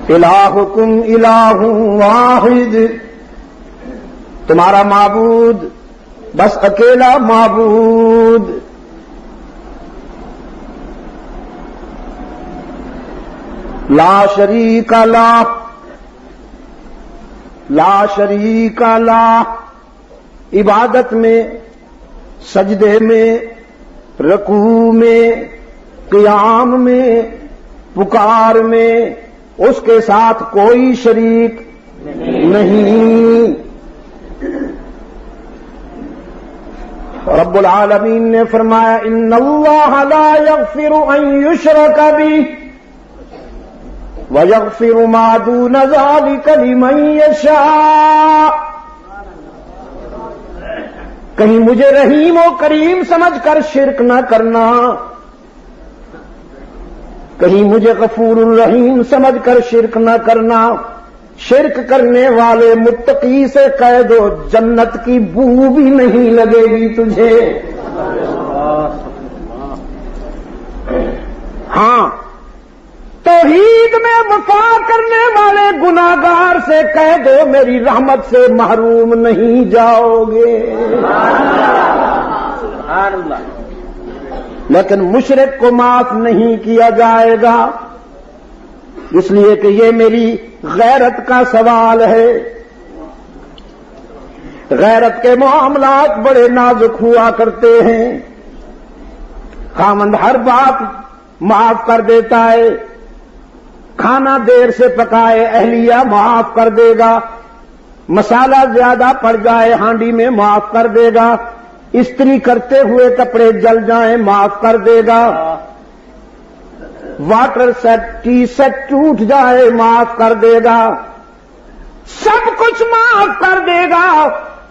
الہکم الہ واحد، تمہارا معبود بس اکیلا معبود. لا شریک لہ، لا شریک لہ، عبادت میں، سجدے میں، رکوع میں، قیام میں، پکار میں اس کے ساتھ کوئی شریک نہیں. رب العالمین نے فرمایا ان اللہ لا یغفر ان یشرک بہ ویغفر ما دون ذلک لمن یشاء. کہیں مجھے رحیم و کریم سمجھ کر شرک نہ کرنا، کہیں مجھے غفور الرحیم سمجھ کر شرک نہ کرنا. شرک کرنے والے متقی سے کہہ دو جنت کی بو بھی نہیں لگے گی تجھے. ہاں، توحید میں وفا کرنے والے گناہگار سے کہہ دو میری رحمت سے محروم نہیں جاؤ گے. لیکن مشرک کو معاف نہیں کیا جائے گا، اس لیے کہ یہ میری غیرت کا سوال ہے. غیرت کے معاملات بڑے نازک ہوا کرتے ہیں. خاوند ہر بات معاف کر دیتا ہے، کھانا دیر سے پکائے اہلیہ معاف کر دے گا، مسالہ زیادہ پڑ جائے ہانڈی میں معاف کر دے گا، استری کرتے ہوئے کپڑے جل جائیں معاف کر دے گا، واٹر سیٹ ٹی سیٹ ٹوٹ جائے معاف کر دے گا، سب کچھ معاف کر دے گا.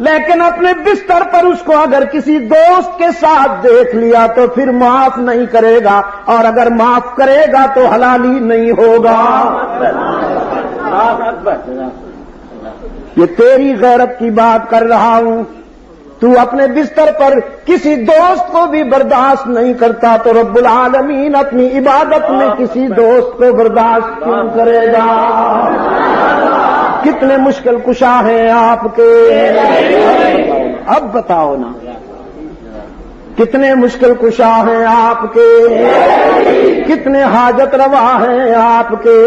لیکن اپنے بستر پر اس کو اگر کسی دوست کے ساتھ دیکھ لیا تو پھر معاف نہیں کرے گا، اور اگر معاف کرے گا تو حلالی نہیں ہوگا. یہ تیری غیرت کی بات کر رہا ہوں. تو اپنے بستر پر کسی دوست کو بھی برداشت نہیں کرتا تو رب العالمین اپنی عبادت میں کسی دوست کو برداشت کیوں کرے گا؟ کتنے مشکل کشا ہیں آپ کے، اب بتاؤ نا، کتنے مشکل کشا ہیں آپ کے، کتنے حاجت روا ہیں آپ کے،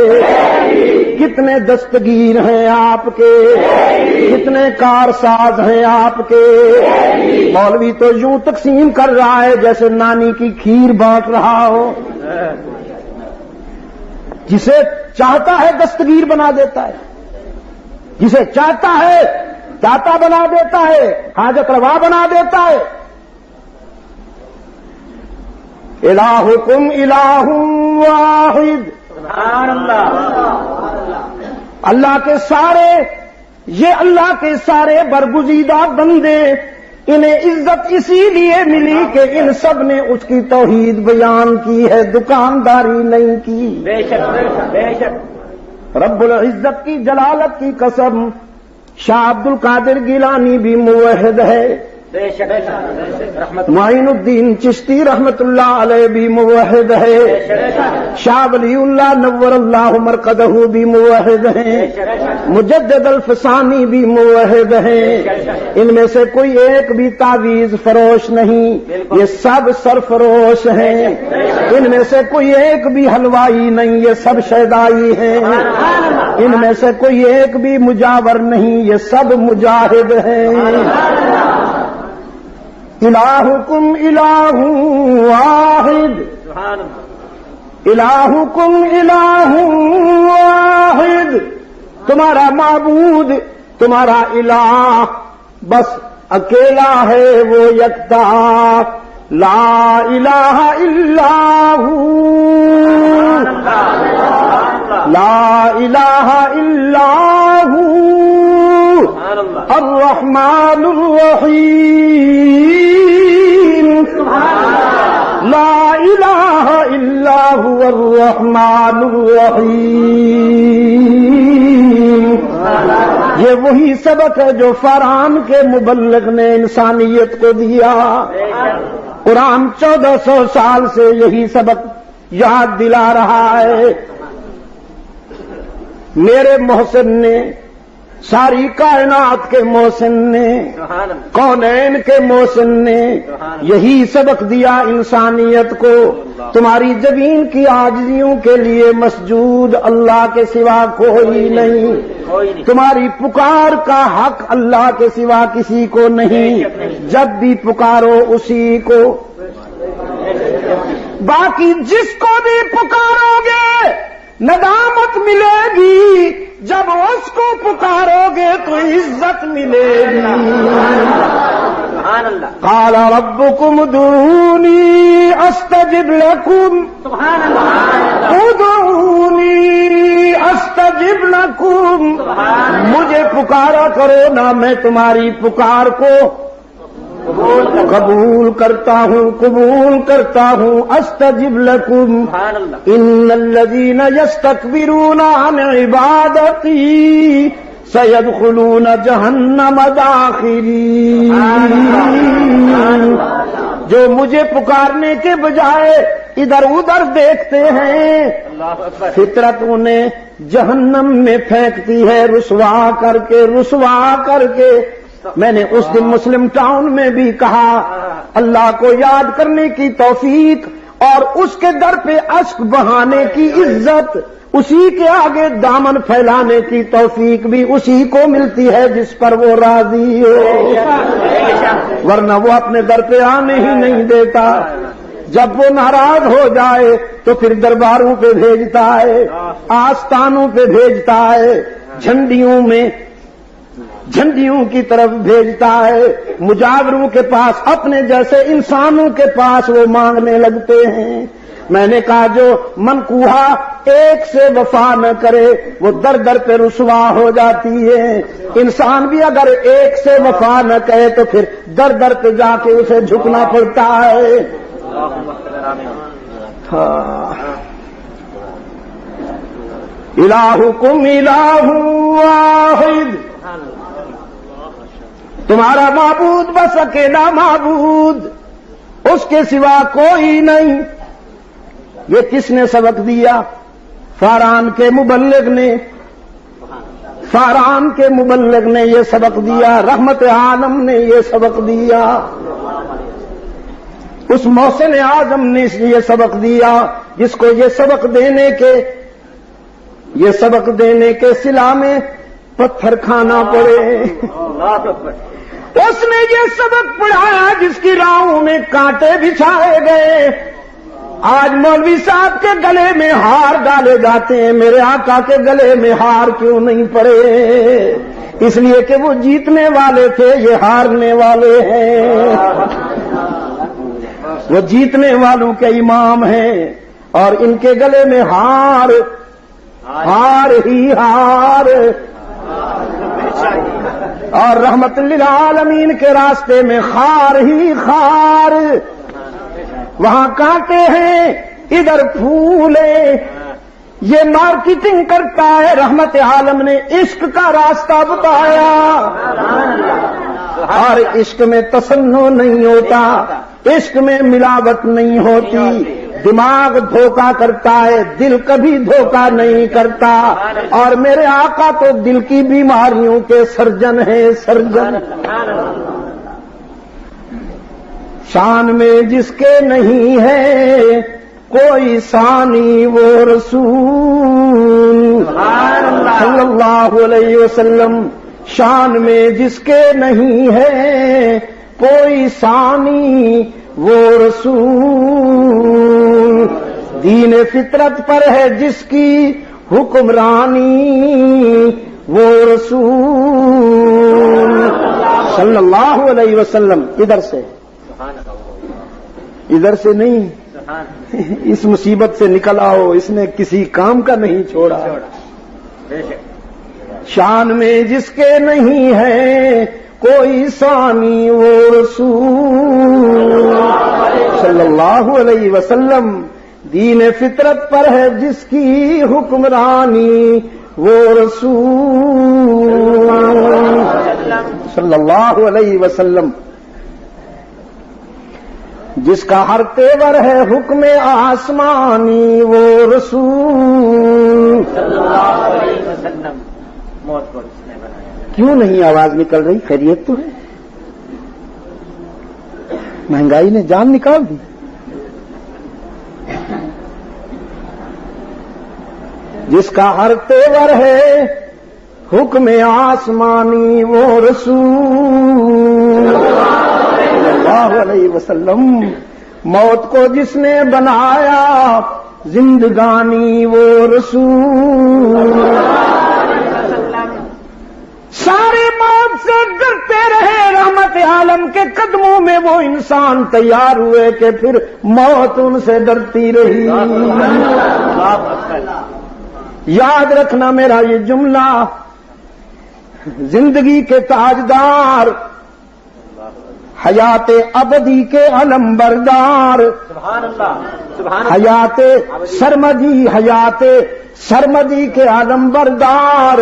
کتنے دستگیر ہیں آپ کے، کتنے کارساز ہیں آپ کے. مولوی تو یوں تقسیم کر رہا ہے جیسے نانی کی کھیر بانٹ رہا ہو. جسے چاہتا ہے دستگیر بنا دیتا ہے، جسے چاہتا ہے داتا بنا دیتا ہے، حاجت روا بنا دیتا ہے. الہکم الہ واحد، سبحان اللہ. اللہ کے سارے، یہ اللہ کے سارے برگزیدہ بندے، انہیں عزت اسی لیے ملی کہ ان سب نے اس کی توحید بیان کی ہے، دکانداری نہیں کی. بے شک بے شک. رب العزت کی جلالت کی قسم، شاہ عبد القادر گیلانی بھی موحد ہے، معین الدین چشتی رحمت اللہ علیہ بھی موحد ہے، شاہ ولی اللہ نور اللہ مرقدہ بھی موحد ہیں، مجدد الفسانی بھی موحد ہیں. ان میں سے کوئی ایک بھی تعویذ فروش نہیں، یہ سب سرفروش ہیں. ان میں سے کوئی ایک بھی حلوائی نہیں، یہ سب شیدائی ہیں. ان میں سے کوئی ایک بھی مجاور نہیں، یہ سب مجاہد ہیں. الہکم الہ واحد، الہکم الہ واحد، تمہارا معبود، تمہارا الہ بس اکیلا ہے، وہ یکتا. لا الہ الا ہو، لا الہ الا ہو الرحمن الرحیم. لا الہ الا هو الرحمن الرحیم. یہ وہی سبق ہے جو فرعون کے مبلغ نے انسانیت کو دیا. قرآن 1400 سال سے یہی سبق یاد دلا رہا ہے. میرے محسن نے، ساری کائنات کے محسن نے، کونین کے محسن نے یہی سبق دیا انسانیت کو، تمہاری زمین کی عاجزیوں کے لیے مسجود اللہ کے سوا کوئی نہیں، تمہاری پکار کا حق اللہ کے سوا کسی کو نہیں، جب بھی پکارو اسی کو، باقی جس کو بھی پکارو گے ندامت ملے گی، جب اس کو پکارو گے تو عزت ملے گی۔ قال ربکم ادعونی استجب لکم، ادعونی استجب لکم، مجھے پکارا کرو نا، میں تمہاری پکار کو قبول کرتا ہوں، قبول کرتا ہوں۔ استجب لکم ان الذین یستکبرون عن عبادتی سیدخلون جہنم داخرین، جو مجھے پکارنے کے بجائے ادھر ادھر دیکھتے ہیں، فطرت انہیں جہنم میں پھینکتی ہے، رسوا کر کے، رسوا کر کے۔ میں نے اس دن مسلم ٹاؤن میں بھی کہا، اللہ کو یاد کرنے کی توفیق اور اس کے در پہ اشک بہانے کی عزت، اسی کے آگے دامن پھیلانے کی توفیق بھی اسی کو ملتی ہے جس پر وہ راضی ہو، ورنہ وہ اپنے در پہ آنے ہی نہیں دیتا۔ جب وہ ناراض ہو جائے تو پھر درباروں پہ بھیجتا ہے، آستانوں پہ بھیجتا ہے، جھنڈیوں کی طرف بھیجتا ہے، مجاوروں کے پاس، اپنے جیسے انسانوں کے پاس وہ مانگنے لگتے ہیں۔ میں نے کہا جو منقوہا ایک سے وفا نہ کرے وہ در در پہ رسوا ہو جاتی ہے، انسان بھی اگر ایک سے وفا نہ کرے تو پھر در در پہ جا کے اسے جھکنا پڑتا ہے۔ الہکم الہ واحد، تمہارا معبود بس اکیلا معبود، اس کے سوا کوئی نہیں۔ یہ کس نے سبق دیا؟ فاران کے مبلغ نے، فاران کے مبلغ نے یہ سبق دیا، رحمت عالم نے یہ سبق دیا، اس محسن اعظم نے یہ سبق دیا جس کو یہ سبق دینے کے صلہ میں پتھر کھانا پڑے، اس نے یہ سبق پڑھایا جس کی راہوں میں کانٹے بچھائے گئے۔ آج مولوی صاحب کے گلے میں ہار ڈالے جاتے ہیں، میرے آقا کے گلے میں ہار کیوں نہیں پڑے؟ اس لیے کہ وہ جیتنے والے تھے، یہ ہارنے والے ہیں، وہ جیتنے والوں کے امام ہیں اور ان کے گلے میں ہار ہی ہار، اور رحمت للعالمین کے راستے میں خار ہی خار، وہاں کانٹے ہیں ادھر پھول ہیں۔ یہ مارکیٹنگ کرتا ہے، رحمت عالم نے عشق کا راستہ بتایا، اور عشق میں تصنع نہیں ہوتا، عشق میں ملاوٹ نہیں ہوتی، دماغ دھوکہ کرتا ہے، دل کبھی دھوکہ نہیں کرتا، اور میرے آقا تو دل کی بیماریوں کے سرجن ہیں، سرجن۔ شان میں جس کے نہیں ہے کوئی ثانی وہ رسول صلی اللہ علیہ وسلم، شان میں جس کے نہیں ہے کوئی ثانی وہ رسول، دین فطرت پر ہے جس کی حکمرانی وہ رسول صلی اللہ علیہ وسلم۔ ادھر سے نہیں، اس مصیبت سے نکل آؤ، اس نے کسی کام کا نہیں چھوڑا۔ شان میں جس کے نہیں ہے کوئی ثانی وہ رسول صلی اللہ علیہ وسلم، دین فطرت پر ہے جس کی حکمرانی وہ رسول صلی اللہ علیہ وسلم۔ جس کا ہر تیور ہے حکم آسمانی وہ رسول صلی اللہ علیہ وسلم، موت کو جس نے بنایا. کیوں نہیں آواز نکل رہی؟ خیریت تو ہے؟ مہنگائی نے جان نکال دی. جس کا ہر تیور ہے حکم آسمانی وہ رسول صلی اللہ علیہ وسلم. موت کو جس نے بنایا زندگانی وہ رسول. سارے موت سے ڈرتے رہے، رحمت عالم کے قدموں میں وہ انسان تیار ہوئے کہ پھر موت ان سے ڈرتی رہی. یاد رکھنا میرا یہ جملہ، زندگی کے تاجدار، حیات ابدی کے علم بردار، حیات سرمدی کے علم بردار،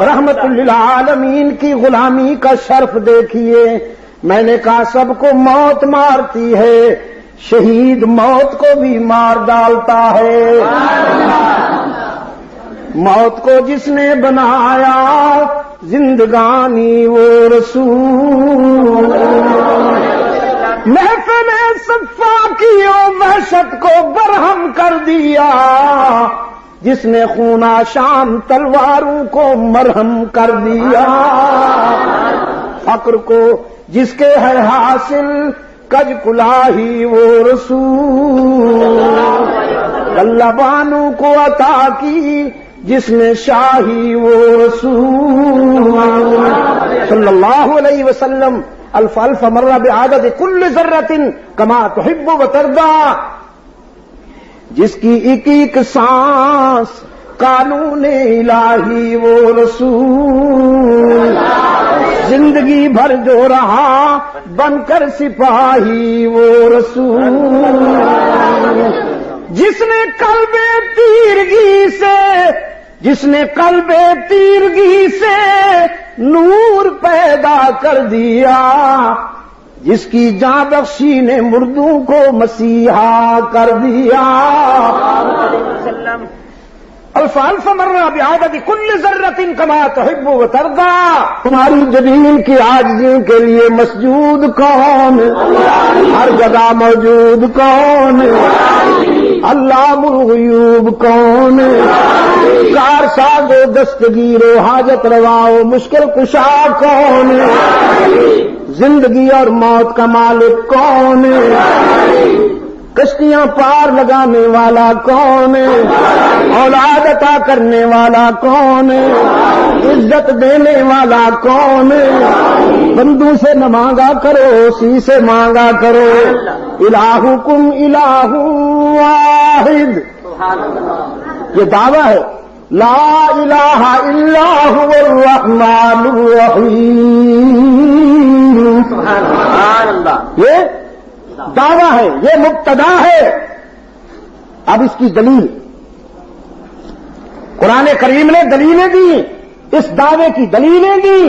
رحمت للعالمین کی غلامی کا شرف دیکھیے. میں نے کہا سب کو موت مارتی ہے، شہید موت کو بھی مار ڈالتا ہے. موت کو جس نے بنایا زندگانی وہ رسول. محفل صفا کی او وحشت کو برہم کر دیا، جس نے خونہ شام تلواروں کو مرہم کر دیا. فقر کو جس کے ہے حاصل کج کلاہی وہ رسول. اللہ بانو کو عطا کی جس نے شاہی وہ رسول صلی اللہ علیہ وسلم. الف الف مرہ بعدد کل ذرۃ کما تحب وترضى. جس کی ایک ایک سانس قانون الہی وہ رسول. زندگی بھر جو رہا بن کر سپاہی وہ رسول. جس نے قلب تیرگی سے نور پیدا کر دیا، جس کی جاں بخشی نے مردوں کو مسیحا کر دیا. الف الف مرہ بعدد کل ذرۃ کما تحب وترضى. تمہاری جبین کی عاجزی کے لیے مسجود کون؟ ہر جگہ موجود کون؟ علام الغیوب کون؟ کار ساز و دستگیر و حاجت روا و مشکل کشا کون؟ زندگی اور موت کا مالک کون؟ کشتیاں پار لگانے والا کون؟ اولاد عطا کرنے والا کون؟ عزت دینے والا کون؟ بندوں سے نہ مانگا کرو، اسی سے مانگا کرو. الہکم الہ واحد، یہ دعویٰ ہے. لا الہ الا هو الرحمن الرحیم. یہ دعویٰ ہے، یہ مبتدا ہے. اب اس کی دلیل قرآن کریم نے دلیلیں دی، اس دعوے کی دلیلیں دی.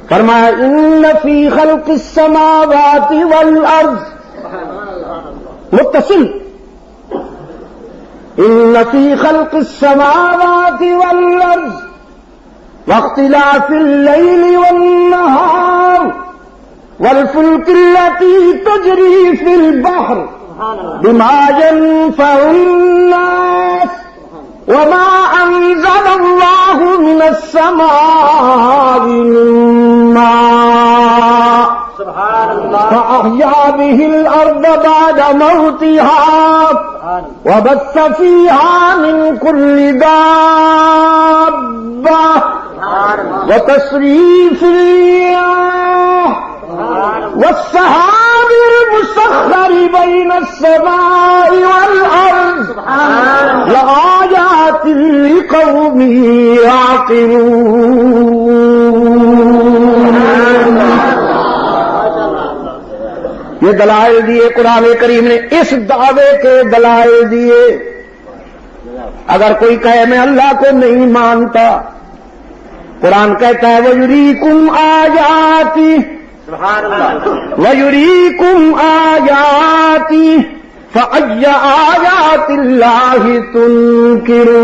فرمایا ان فی خلق السماوات والارض، متصل، ان فی خلق السماوات والارض واختلاف اللیل والنہار والفلك التي تجري في البحر بما ينفع الناس وما أنزل الله من السماء من ماء فأحيا به الأرض بعد موتها وبث فيها من كل دابة وتصريف الرياح والسحاب المسخر بين السماء والأرض لآيات لقوم يعقلون. یہ دلائل دیے قرآن کریم نے، اس دعوے کے دلائل دیے. اگر کوئی کہے میں اللہ کو نہیں مانتا، قرآن کہتا ہے وَيُرِيكُمْ آيَاتِهِ سبحان اللہ. وَيُرِيكُمْ آيَاتِهِ فَأَيَّ آيَاتِ اللَّهِ تُنْكِرُونَ.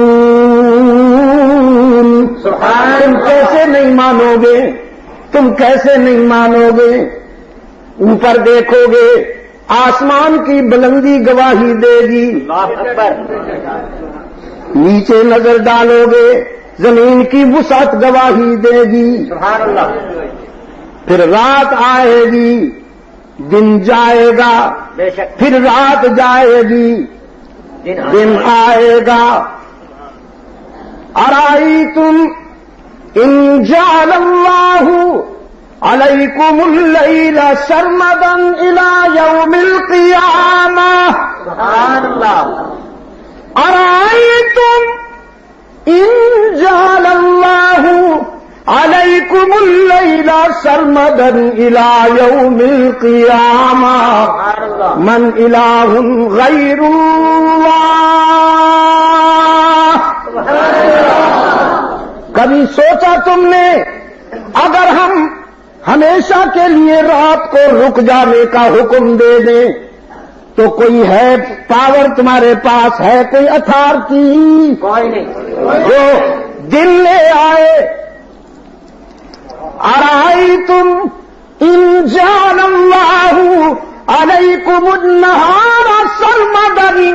تم کیسے نہیں مانو گے؟ تم کیسے نہیں مانو گے؟ اوپر دیکھو گے آسمان کی بلندی گواہی دے گی. اللہ اکبر. نیچے نظر ڈالو گے زمین کی وسعت گواہی دے گی. سبحان اللہ. پھر رات آئے گی، دن جائے گا، بے شک پھر رات جائے گی، دن آئے گا. ارائیتم ان جعل اللہ علیکم اللیل سرمدا الی یوم القیامہ. سبحان اللہ. ارائیتم ان جعل اللہ علیکم اللیل سرمدا الی یوم القیامہ سبحان اللہ. من الہ غیر اللہ. کبھی سوچا تم نے اگر ہم ہمیشہ کے لیے رات کو رک جانے کا حکم دے دیں تو کوئی ہے پاور تمہارے پاس ہے، کوئی اتھارٹی کوئی نہیں. جو دن لے آئے؟ ارائیتم ان جعل اللہ علیکم النہار سرمدا الی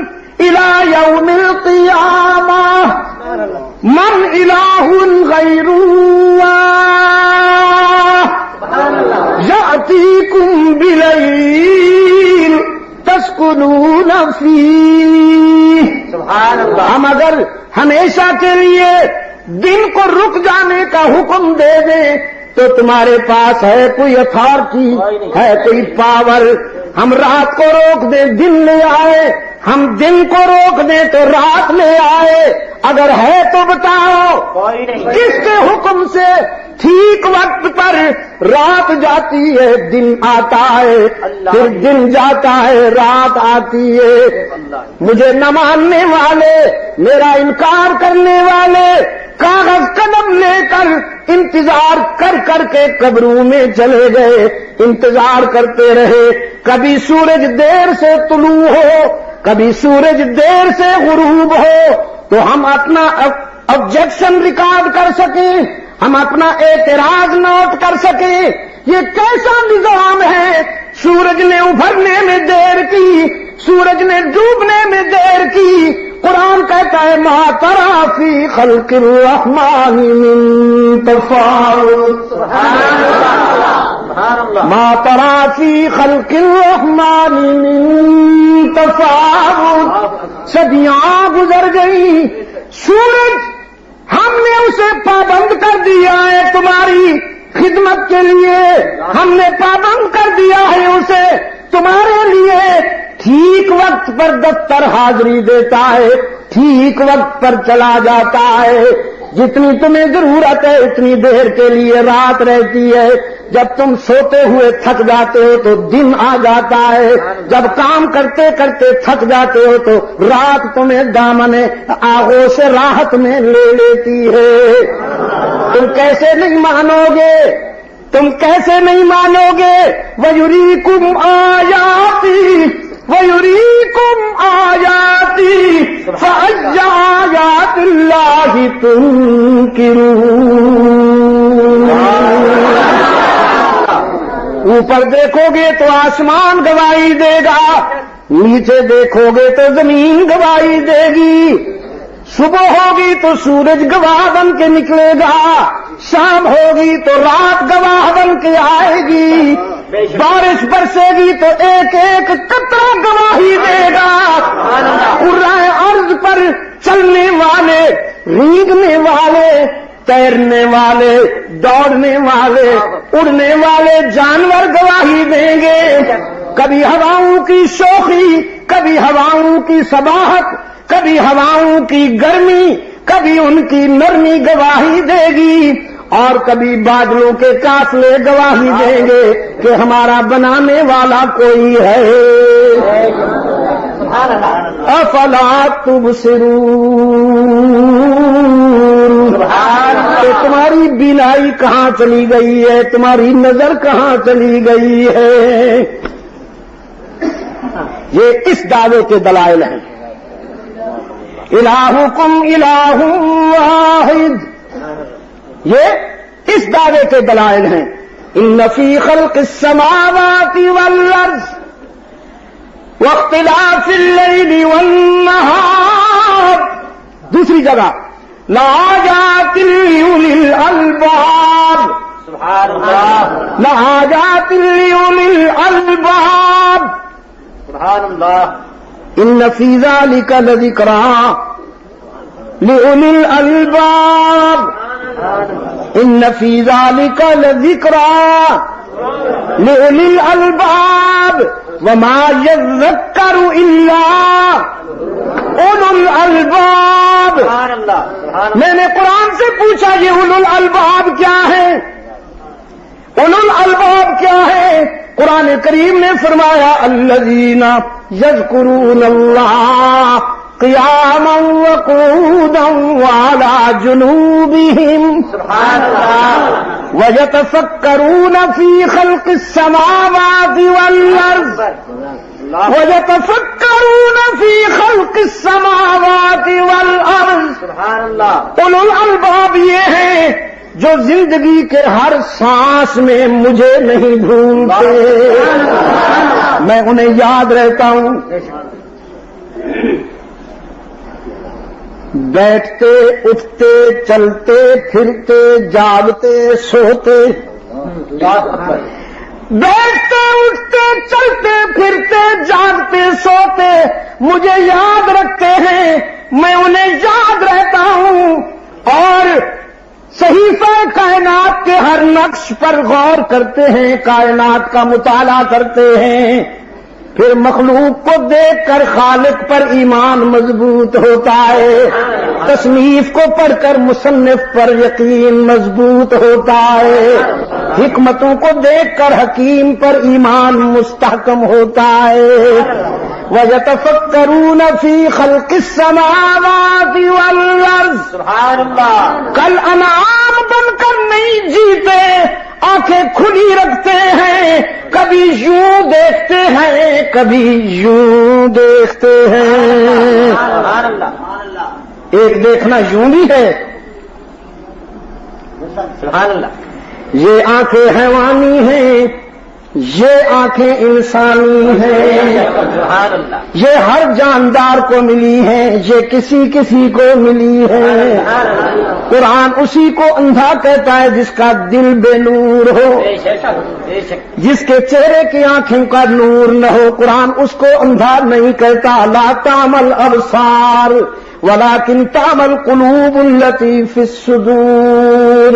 یوم القیامہ من الہ غیر اللہ یأتیکم بلیل تسکنون فیہ. سبحان اللہ. ہم اگر ہمیشہ کے لیے دن کو رک جانے کا حکم دے دیں تو تمہارے پاس ہے کوئی اتھارٹی، ہے کوئی پاور. ہم رات کو روک دیں دن لے آئے، ہم دن کو روک دیں تو رات لے آئے. اگر ہے تو بتاؤ کوئی نہیں. کس کے حکم سے ٹھیک وقت پر رات جاتی ہے دن آتا ہے، پھر دن جاتا ہے رات آتی ہے. مجھے نہ ماننے والے، میرا انکار کرنے والے کاغذ قدم لے کر انتظار کر کر کے قبروں میں چلے گئے، انتظار کرتے رہے. کبھی سورج دیر سے طلوع ہو، کبھی سورج دیر سے غروب ہو تو ہم اپنا آبجیکشن ریکارڈ کر سکیں، ہم اپنا اعتراض نوٹ کر سکیں. یہ کیسا نظام ہے؟ سورج نے ابھرنے میں دیر کی، سورج نے ڈوبنے میں دیر کی. قرآن کہتا ہے ما تری فی خلق الرحمن من تفاوت. ما تری فی خلق الرحمن من تفاوت. صدیاں گزر گئی، سورج ہم نے اسے پابند کر دیا ہے تمہاری خدمت کے لیے، ہم نے پابند کر دیا ہے اسے تمہارے لیے. ٹھیک وقت پر دفتر حاضری دیتا ہے، ٹھیک وقت پر چلا جاتا ہے. جتنی تمہیں ضرورت ہے اتنی دیر کے لیے رات رہتی ہے. جب تم سوتے ہوئے تھک جاتے ہو تو دن آ جاتا ہے. جب کام کرتے کرتے تھک جاتے ہو تو رات تمہیں دامن آغوش راحت میں لے لیتی ہے. تم کیسے نہیں مانو گے؟ تم کیسے نہیں مانو گے؟ وَيُرِيكُمْ آيَاتِهِ وَيُرِيكُمْ آيَاتِهِ فَأَيَّ آيَاتِ اللَّهِ تُنْكِرُونَ. اوپر دیکھو گے تو آسمان گواہی دے گا، نیچے دیکھو گے تو زمین گواہی دے گی. صبح ہوگی تو سورج گواہ بن کے نکلے گا، شام ہوگی تو رات گواہ بن کے آئے گی. بارش برسے گی تو ایک ایک قطرہ گواہی دے گا. قرائے ارض پر چلنے والے، رینگنے والے، تیرنے والے، دوڑنے والے، اڑنے والے جانور گواہی دیں گے. کبھی ہواؤں کی شوخی، کبھی ہواؤں کی صباحت، کبھی ہواؤں کی گرمی، کبھی ان کی نرمی گواہی دے گی، اور کبھی بادلوں کے قافلے گواہی دیں گے کہ ہمارا بنانے والا کوئی ہے. افلا تبصرون. کہ تمہاری بینائی کہاں چلی گئی ہے، تمہاری نظر کہاں چلی گئی ہے. یہ اس دعوے کے دلائل ہیں. الہکم الہ واحد، یہ اس دعوے کے دلائل ہیں. ان فی خلق السماوات والارض واختلاف اللیل والنہار. دوسری جگہ لآیات لأولی الالباب، سبحان اللہ، لآیات لأولی الالباب. سبحان اللہ. ان فی ذلک لذکرى لأولی الالباب، ان فی ذلک لذکرى لأولی الالباب وما یذکر الا اولو الالباب. سبحان اللہ، سبحان میں نے قرآن سے پوچھا یہ اولو الالباب کیا ہے، اولو الالباب کیا ہے؟ قرآن کریم نے فرمایا الذین یذکرون اللہ قیاما وقعودا وعلی جنوبہم سبحان اللہ. ویتفکرون فی خلق السماوات والارض وَيَتَفَكَّرُونَ فِي خَلْقِ السَّمَاوَاتِ وَالْأَرْضِ. سبحان اللہ. اولو الالباب یہ ہیں جو زندگی کے ہر سانس میں مجھے نہیں بھولتے، میں انہیں یاد رہتا ہوں. بیٹھتے اٹھتے چلتے پھرتے جاگتے سوتے، بیٹھتے اٹھتے چلتے پھرتے جاگتے سوتے مجھے یاد رکھتے ہیں، میں انہیں یاد رہتا ہوں. اور صحیفہ کائنات کے ہر نقش پر غور کرتے ہیں، کائنات کا مطالعہ کرتے ہیں. پھر مخلوق کو دیکھ کر خالق پر ایمان مضبوط ہوتا ہے، تصنیف کو پڑھ کر مصنف پر یقین مضبوط ہوتا ہے، حکمتوں کو دیکھ کر حکیم پر ایمان مستحکم ہوتا ہے. وَيَتَفَكَّرُونَ فِي خَلْقِ السَّمَاوَاتِ وَالْأَرْضِ. سبحان اللہ. کل انعام بن کر نہیں جیتے، آنکھیں کھلی رکھتے ہیں، کبھی یوں دیکھتے ہیں کبھی یوں دیکھتے ہیں. سبحان اللہ. ایک دیکھنا یوں بھی ہے. سبحان اللہ. یہ آنکھیں حیوانی ہیں، یہ آنکھیں انسانی ہیں. سبحان اللہ. یہ ہر جاندار کو ملی ہیں، یہ کسی کسی کو ملی ہے. قرآن اسی کو اندھا کہتا ہے جس کا دل بے نور ہو، بے شک، بے شک. جس کے چہرے کی آنکھوں کا نور نہ ہو. قرآن اس کو اندھا نہیں کہتا. لا تعمل ابصار ولكن تعمل قلوب التي في الصدور.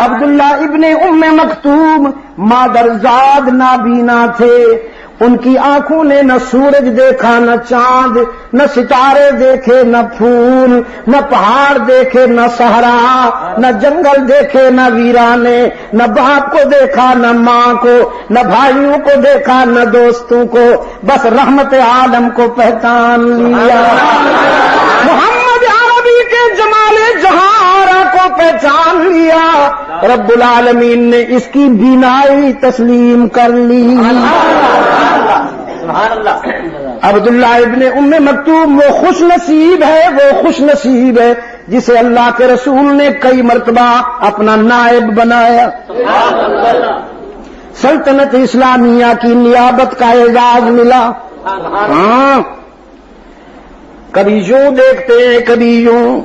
عبداللہ ابن ام مکتوم مادرزاد نابینا تھے، ان کی آنکھوں نے نہ سورج دیکھا نہ چاند، نہ ستارے دیکھے نہ پھول، نہ پہاڑ دیکھے نہ صحرا، نہ جنگل دیکھے نہ ویرانے، نہ باپ کو دیکھا نہ ماں کو، نہ بھائیوں کو دیکھا نہ دوستوں کو، بس رحمت عالم کو پہچان لیا. محمد عربی کے جمال جہارا کو پہچان لیا. رب العالمین نے اس کی بینائی تسلیم کر لی. سبحان اللہ. عبداللہ ابن ام مکتوم وہ خوش نصیب ہے، وہ خوش نصیب ہے جسے اللہ کے رسول نے کئی مرتبہ اپنا نائب بنایا. سلطنت اسلامیہ کی نیابت کا اعزاز ملا. ہاں، کبھی یوں دیکھتے ہیں کبھی یوں.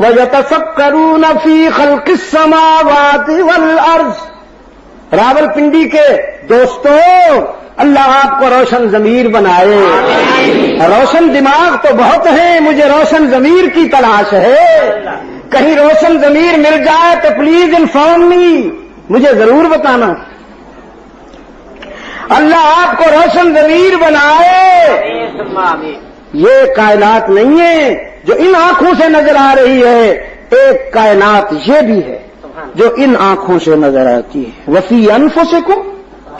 وَيَتَفَكَّرُونَ فِي خَلْقِ السَّمَاوَاتِ وَالْأَرْضِ. راول پنڈی کے دوستوں، اللہ آپ کو روشن ضمیر بنائے. روشن دماغ تو بہت ہیں، مجھے روشن ضمیر کی تلاش ہے. کہیں روشن ضمیر مل جائے تو پلیز انفارم می، مجھے ضرور بتانا. اللہ آپ کو روشن ضمیر بنائے. یہ کائنات نہیں ہے جو ان آنکھوں سے نظر آ رہی ہے، ایک کائنات یہ بھی ہے جو ان آنکھوں سے نظر آتی ہے. وفی انفسکم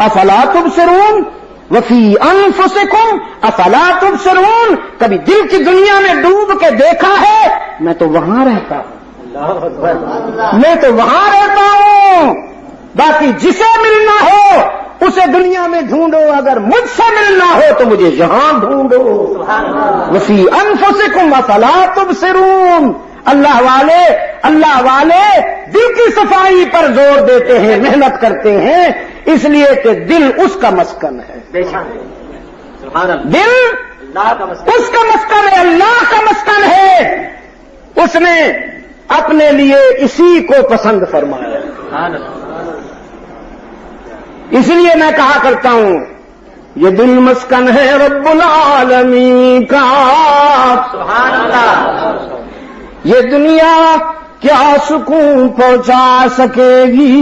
افلا تبصرون، وفی انفسکم افلا تبصرون. کبھی دل کی دنیا میں ڈوب کے دیکھا ہے، میں تو وہاں رہتا ہوں. میں تو وہاں رہتا ہوں، باقی جسے ملنا ہو اسے دنیا میں ڈھونڈو، اگر مجھ سے ملنا ہو تو مجھے یہاں ڈھونڈو۔ وفی انفسکم افلا تبصرون۔ اللہ والے دل کی صفائی پر زور دیتے ہیں، محنت کرتے ہیں، اس لیے کہ دل اس کا مسکن ہے۔ دل اس کا مسکن ہے، اللہ کا مسکن ہے، اس نے اپنے لیے اسی کو پسند فرمایا۔ اس لیے میں کہا کرتا ہوں یہ دل مسکن ہے رب العالمین کا، سبحان اللہ۔ یہ دنیا کیا سکون پہنچا سکے گی،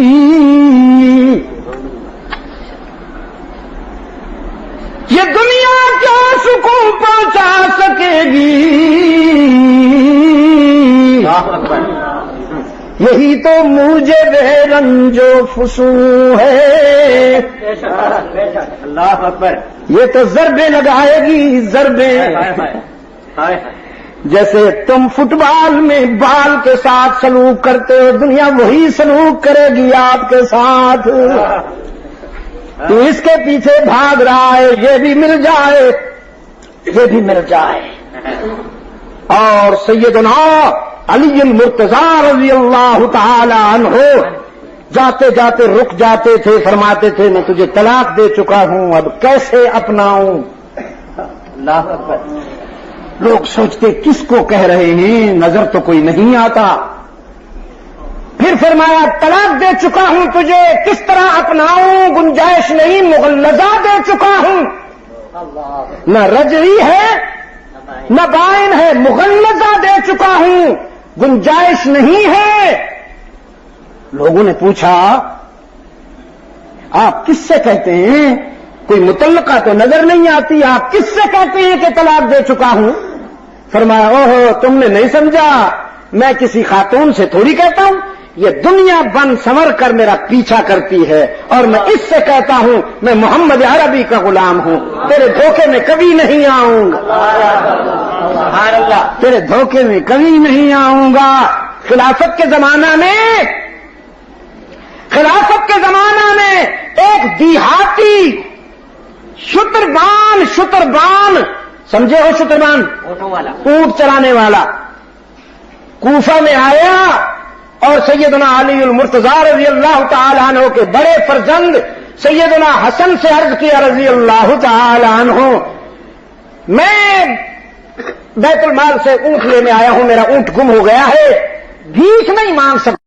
یہ دنیا کیا سکون پہنچا سکے گی، یہی تو مجھے بے رنج و فسوں ہے۔ اللہ اکبر۔ یہ تو ضربیں لگائے گی، ضربیں، جیسے تم فٹ بال میں بال کے ساتھ سلوک کرتے ہو، دنیا وہی سلوک کرے گی آپ کے ساتھ۔ تو اس کے پیچھے بھاگ رہا ہے، یہ بھی مل جائے، یہ بھی مل جائے۔ اور سیدنا علی المرتضی رضی اللہ تعالی عنہ جاتے جاتے رک جاتے تھے، فرماتے تھے میں تجھے طلاق دے چکا ہوں، اب کیسے اپناؤں۔ اللہ اکبر۔ لوگ سوچتے کس کو کہہ رہے ہیں، نظر تو کوئی نہیں آتا۔ پھر فرمایا طلاق دے چکا ہوں تجھے، کس طرح اپناؤں، گنجائش نہیں، مغلظہ دے چکا ہوں، نہ رجعی ہے نہ بائن ہے، مغلظہ دے چکا ہوں، گنجائش نہیں ہے۔ لوگوں نے پوچھا آپ کس سے کہتے ہیں، کوئی متعلقہ تو نظر نہیں آتی، آپ کس سے کہتے ہیں کہ طلاق دے چکا ہوں؟ فرمایا اوہو تم نے نہیں سمجھا، میں کسی خاتون سے تھوڑی کہتا ہوں، یہ دنیا بن سنور کر میرا پیچھا کرتی ہے، اور میں اس سے کہتا ہوں میں محمد عربی کا غلام ہوں، تیرے دھوکے میں کبھی نہیں آؤں گا، سبحان اللہ۔ تیرے دھوکے میں کبھی نہیں آؤں گا۔ خلافت کے زمانہ میں ایک دیہاتی شتربان سمجھے ہو، شتربان اونٹوں والا، اونٹ چلانے والا، کوفہ میں آیا اور سیدنا علی المرتضی رضی اللہ تعالی عنہ کے بڑے فرزند سیدنا حسن سے عرض کیا رضی اللہ تعالی عنہ، میں بیت المال سے اونٹ لینے آیا ہوں، میرا اونٹ گم ہو گیا ہے، بھیک نہیں مانگ سکتا۔